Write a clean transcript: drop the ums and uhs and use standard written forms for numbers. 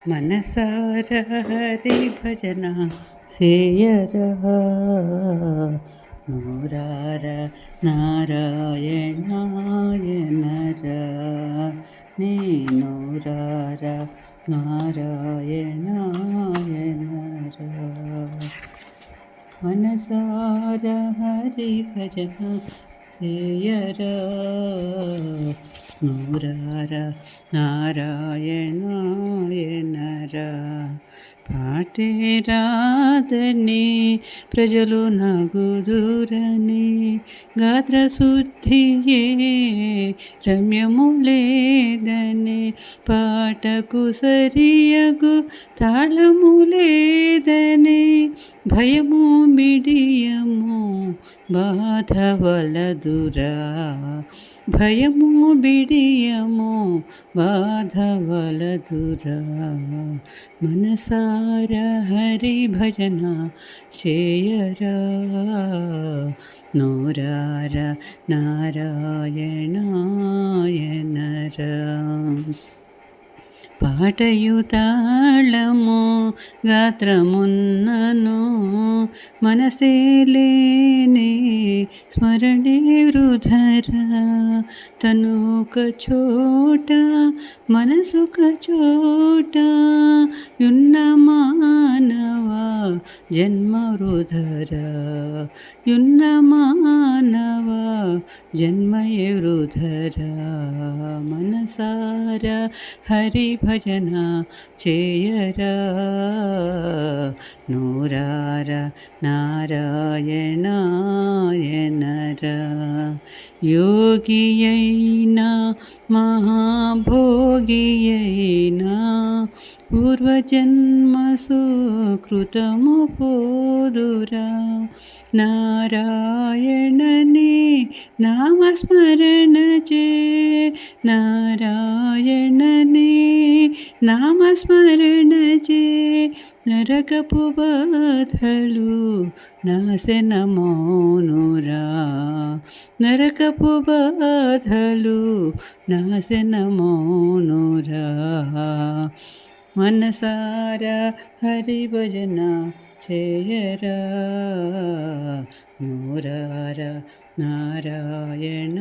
మనసార హరి భజన సేయరా నూరార నారాయణాయనరా నేనూరార నారాయణాయనరా మనసార హరి భజన సేయరా నూరార నారాయణాయనరా పాటే రాదని ప్రజలు నగుదురని గాత్రశుద్ధియే రమ్యము లేదని పాటకు సరియగు తాళము లేదని భయము మిడియము బాధ వలదురా భయము బిడియము బాధ వలదురా మనసార హరి భజన చేయరా నూరార నారాయణాయనరా పాటయు తాళము గాత్రమున్నను మనసే లేని స్మరణే వృధరా తనుక చోట మనసుక చోట యున్న మానవ జన్మ వృధరా యున్న మానవ జన్మయే వృధరా మనసార హరి భజన చేయరా నూరార నారాయణాయనరా యోగియైనా మహాభోగియైనా పూర్వజన్మ సుకృతము పోదురా నారాయణనే నామస్మరణ చే నారాయణనే నామస్మరణ చే నరకపు బాధలు నాశనమౌనురా నరకపు బాధలు నాశనమౌనురా మనసార హరి భజన చేయరా నూరార నారాయణ